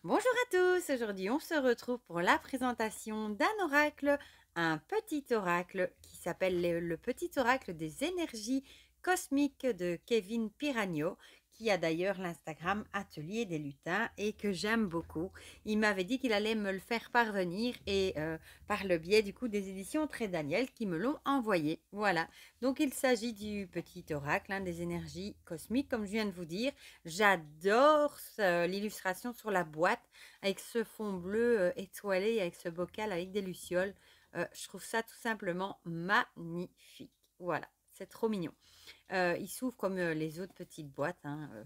Bonjour à tous, aujourd'hui on se retrouve pour la présentation d'un oracle, un petit oracle qui s'appelle le petit oracle des énergies cosmiques de Kevin Piragno, qui a d'ailleurs l'Instagram Atelier des Lutins et que j'aime beaucoup. Il m'avait dit qu'il allait me le faire parvenir et par le biais du coup des éditions Très Daniel qui me l'ont envoyé. Voilà, donc il s'agit du petit oracle, des énergies cosmiques comme je viens de vous dire. J'adore l'illustration sur la boîte avec ce fond bleu étoilé, avec ce bocal avec des lucioles. Je trouve ça tout simplement magnifique. Voilà, c'est trop mignon. Il s'ouvre comme les autres petites boîtes.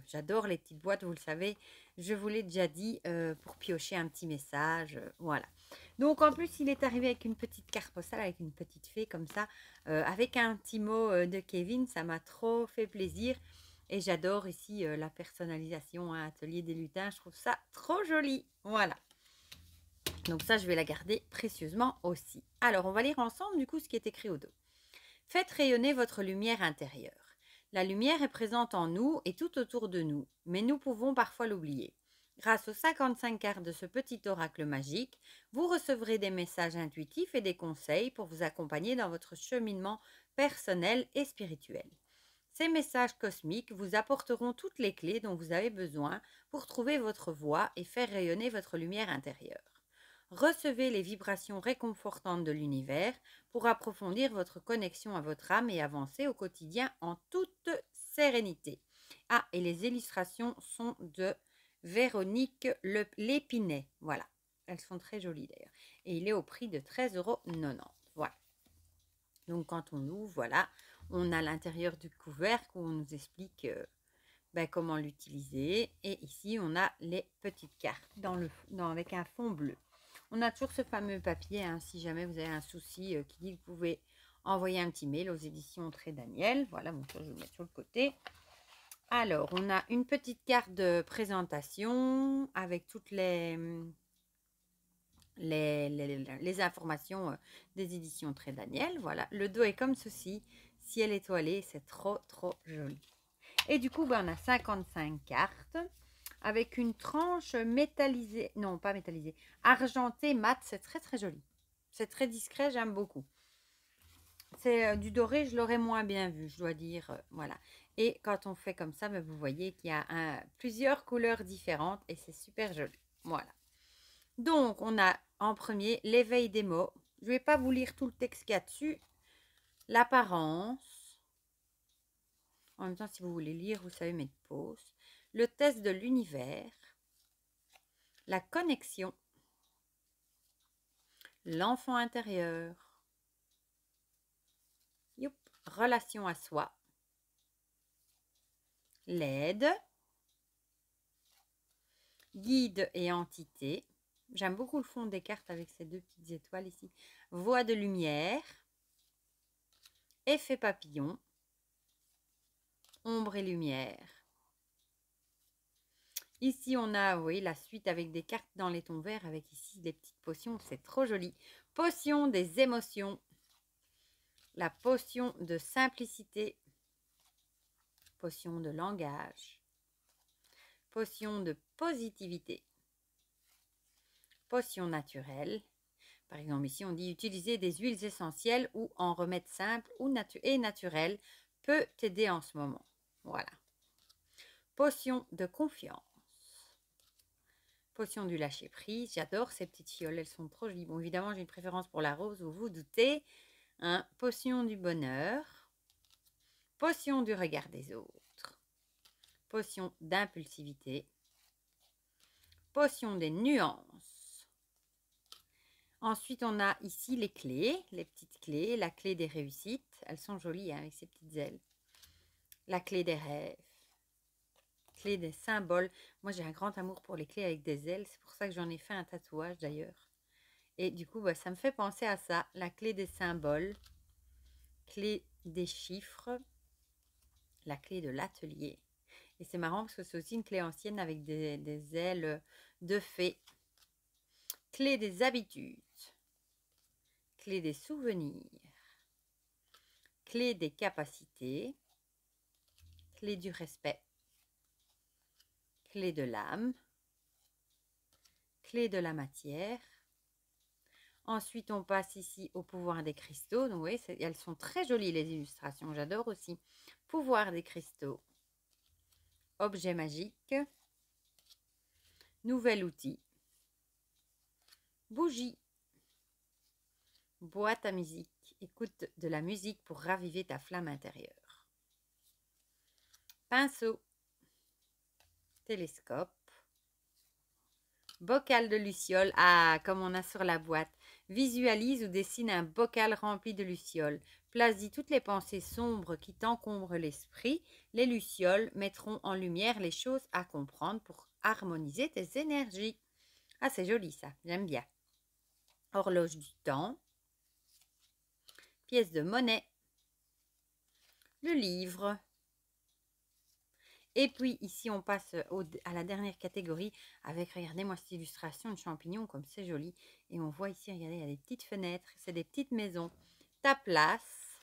J'adore les petites boîtes, vous le savez. Je vous l'ai déjà dit pour piocher un petit message. Voilà. Donc en plus, il est arrivé avec une petite carte postale, avec une petite fée comme ça, avec un petit mot de Kevin. Ça m'a trop fait plaisir. Et j'adore ici la personnalisation à Atelier des Lutins. Je trouve ça trop joli. Voilà. Donc ça, je vais la garder précieusement aussi. Alors, on va lire ensemble du coup ce qui est écrit au dos. Faites rayonner votre lumière intérieure. La lumière est présente en nous et tout autour de nous, mais nous pouvons parfois l'oublier. Grâce aux 55 cartes de ce petit oracle magique, vous recevrez des messages intuitifs et des conseils pour vous accompagner dans votre cheminement personnel et spirituel. Ces messages cosmiques vous apporteront toutes les clés dont vous avez besoin pour trouver votre voie et faire rayonner votre lumière intérieure. Recevez les vibrations réconfortantes de l'univers pour approfondir votre connexion à votre âme et avancer au quotidien en toute sérénité. Ah, et les illustrations sont de Véronique Lépinet. Voilà, elles sont très jolies d'ailleurs. Et il est au prix de 13,90 €. Voilà. Donc quand on ouvre, voilà, on a l'intérieur du couvercle où on nous explique comment l'utiliser. Et ici, on a les petites cartes avec un fond bleu. On a toujours ce fameux papier, si jamais vous avez un souci, qui dit que vous pouvez envoyer un petit mail aux éditions Très Daniel. Voilà, bon, ça, je vais le mettre sur le côté. Alors, on a une petite carte de présentation avec toutes les informations des éditions Très Daniel. Voilà, le dos est comme ceci, ciel étoilé, c'est trop joli. Et du coup, on a 55 cartes avec une tranche métallisée, non pas métallisée, argentée mat, c'est très joli. C'est très discret, j'aime beaucoup. C'est du doré, je l'aurais moins bien vu, je dois dire, voilà. Et quand on fait comme ça, vous voyez qu'il y a plusieurs couleurs différentes et c'est super joli. Voilà. Donc, on a en premier l'éveil des mots. Je ne vais pas vous lire tout le texte qu'il y a dessus. L'apparence. En même temps, si vous voulez lire, vous savez mettre pause. Le test de l'univers. La connexion. L'enfant intérieur. Youp. Relation à soi. L'aide. Guide et entité. J'aime beaucoup le fond des cartes avec ces deux petites étoiles ici. Voix de lumière. Effet papillon. Ombre et lumière. Ici, on a, oui, la suite avec des cartes dans les tons verts, avec ici des petites potions, c'est trop joli. Potion des émotions. La potion de simplicité. Potion de langage. Potion de positivité. Potion naturelle. Par exemple, ici, on dit utiliser des huiles essentielles ou en remède simple et naturel peut t'aider en ce moment. Voilà. Potion de confiance. Potion du lâcher prise. J'adore ces petites fioles, elles sont trop jolies. Bon, évidemment, j'ai une préférence pour la rose, vous vous doutez. Potion du bonheur. Potion du regard des autres. Potion d'impulsivité. Potion des nuances. Ensuite, on a ici les clés, les petites clés. La clé des réussites. Elles sont jolies avec ces petites ailes. La clé des rêves. Clé des symboles. Moi, j'ai un grand amour pour les clés avec des ailes. C'est pour ça que j'en ai fait un tatouage d'ailleurs. Et du coup, ça me fait penser à ça. La clé des symboles. Clé des chiffres. La clé de l'atelier. Et c'est marrant parce que c'est aussi une clé ancienne avec des ailes de fée. Clé des habitudes. Clé des souvenirs. Clé des capacités. Clé du respect. Clé de l'âme. clé de la matière. Ensuite, on passe ici au pouvoir des cristaux. Donc, vous voyez, elles sont très jolies, les illustrations. J'adore aussi. Pouvoir des cristaux. Objet magique. Nouvel outil. Bougie. Boîte à musique. Écoute de la musique pour raviver ta flamme intérieure. Pinceau. Télescope. Bocal de lucioles. Ah, comme on a sur la boîte. Visualise ou dessine un bocal rempli de lucioles. Place-y toutes les pensées sombres qui t'encombrent l'esprit. Les lucioles mettront en lumière les choses à comprendre pour harmoniser tes énergies. Ah, c'est joli ça, j'aime bien. Horloge du temps. Pièce de monnaie. Le livre. Et puis ici, on passe à la dernière catégorie avec, regardez-moi cette illustration de champignons, comme c'est joli. Et on voit ici, regardez, il y a des petites fenêtres, c'est des petites maisons. Ta place,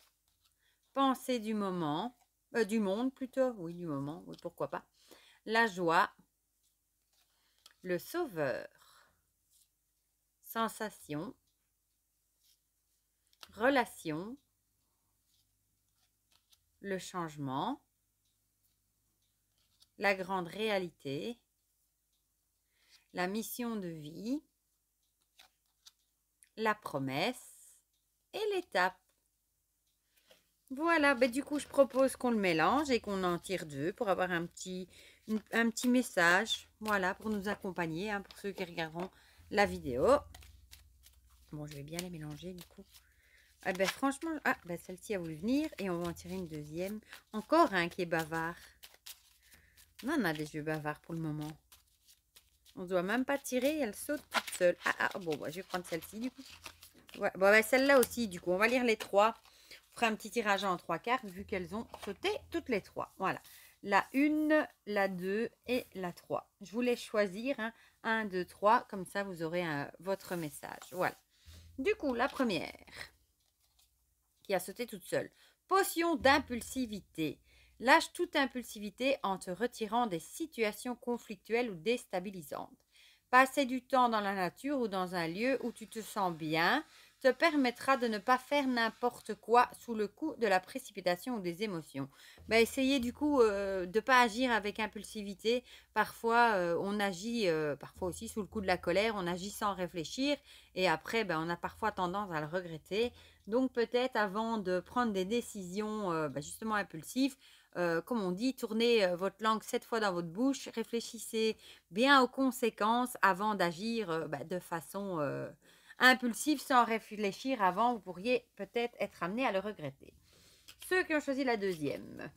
pensée du moment, du monde plutôt, oui, du moment, oui, pourquoi pas. La joie, le sauveur, sensation, relation, le changement, la grande réalité, la mission de vie, la promesse et l'étape. Voilà, ben du coup, je propose qu'on le mélange et qu'on en tire deux pour avoir un petit message, voilà, pour nous accompagner, hein, pour ceux qui regarderont la vidéo. Bon, je vais bien les mélanger du coup. Ah ben franchement, ben celle-ci a voulu venir et on va en tirer une deuxième. Encore un qui est bavard. On en a des yeux bavards pour le moment. On ne doit même pas tirer, elle saute toute seule. Bon, bah, je vais prendre celle-ci du coup. Ouais, bon, ben, celle-là aussi, du coup, on va lire les trois. On fera un petit tirage en 3 cartes vu qu'elles ont sauté toutes les trois. Voilà. La 1, la 2 et la 3. Je vous laisse choisir. 1, 2, 3. Comme ça, vous aurez votre message. Voilà. Du coup, la première qui a sauté toute seule. Potion d'impulsivité. Lâche toute impulsivité en te retirant des situations conflictuelles ou déstabilisantes. Passer du temps dans la nature ou dans un lieu où tu te sens bien te permettra de ne pas faire n'importe quoi sous le coup de la précipitation ou des émotions. Essayez du coup de ne pas agir avec impulsivité. Parfois, on agit, parfois aussi sous le coup de la colère, on agit sans réfléchir et après, on a parfois tendance à le regretter. Donc peut-être avant de prendre des décisions justement impulsives, comme on dit, tournez votre langue 7 fois dans votre bouche, réfléchissez bien aux conséquences avant d'agir de façon impulsive sans réfléchir avant, vous pourriez peut-être être amené à le regretter. Ceux qui ont choisi la deuxième,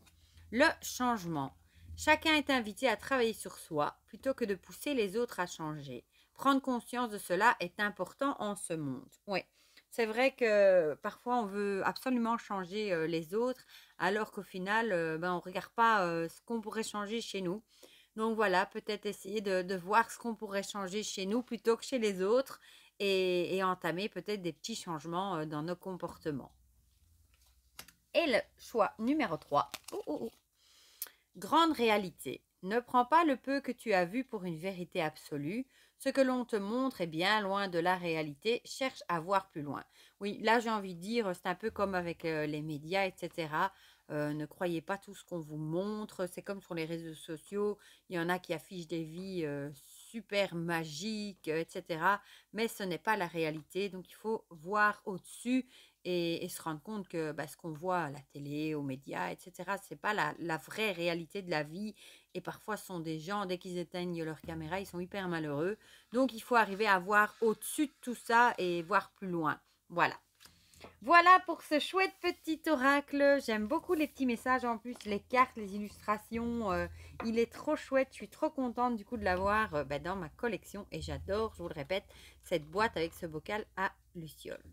le changement. Chacun est invité à travailler sur soi plutôt que de pousser les autres à changer. Prendre conscience de cela est important en ce monde. Oui, c'est vrai que parfois on veut absolument changer les autres alors qu'au final, on ne regarde pas ce qu'on pourrait changer chez nous. Donc voilà, peut-être essayer de voir ce qu'on pourrait changer chez nous plutôt que chez les autres et entamer peut-être des petits changements dans nos comportements. Et le choix numéro 3. Grande réalité. Ne prends pas le peu que tu as vu pour une vérité absolue. Ce que l'on te montre est bien loin de la réalité. Cherche à voir plus loin. Oui, là j'ai envie de dire, c'est un peu comme avec les médias, etc. Ne croyez pas tout ce qu'on vous montre. C'est comme sur les réseaux sociaux. Il y en a qui affichent des vies super magiques, etc. Mais ce n'est pas la réalité. Donc il faut voir au-dessus et se rendre compte que ce qu'on voit à la télé, aux médias, etc., c'est pas la vraie réalité de la vie. Et parfois, ce sont des gens, dès qu'ils éteignent leur caméra, ils sont hyper malheureux. Donc, il faut arriver à voir au-dessus de tout ça et voir plus loin. Voilà. Voilà pour ce chouette petit oracle. J'aime beaucoup les petits messages en plus, les cartes, les illustrations. Il est trop chouette. Je suis trop contente du coup de l'avoir dans ma collection. Et j'adore, je vous le répète, cette boîte avec ce bocal à lucioles.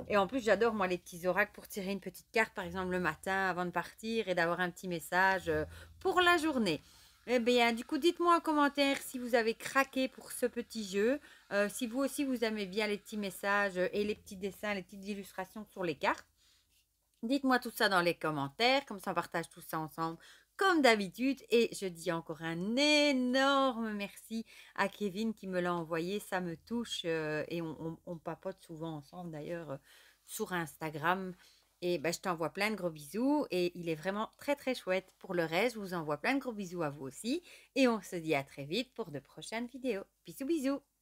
Et en plus, j'adore, moi, les petits oracles pour tirer une petite carte, par exemple, le matin avant de partir et d'avoir un petit message pour la journée. Eh bien, du coup, dites-moi en commentaire si vous avez craqué pour ce petit jeu. Si vous aussi, vous aimez bien les petits messages et les petits dessins, les petites illustrations sur les cartes. Dites-moi tout ça dans les commentaires, comme ça on partage tout ça ensemble. comme d'habitude. Et je dis encore un énorme merci à Kevin qui me l'a envoyé. Ça me touche et on papote souvent ensemble d'ailleurs sur Instagram. Et ben, je t'envoie plein de gros bisous et il est vraiment très très chouette. Pour le reste, je vous envoie plein de gros bisous à vous aussi. Et on se dit à très vite pour de prochaines vidéos. Bisous bisous.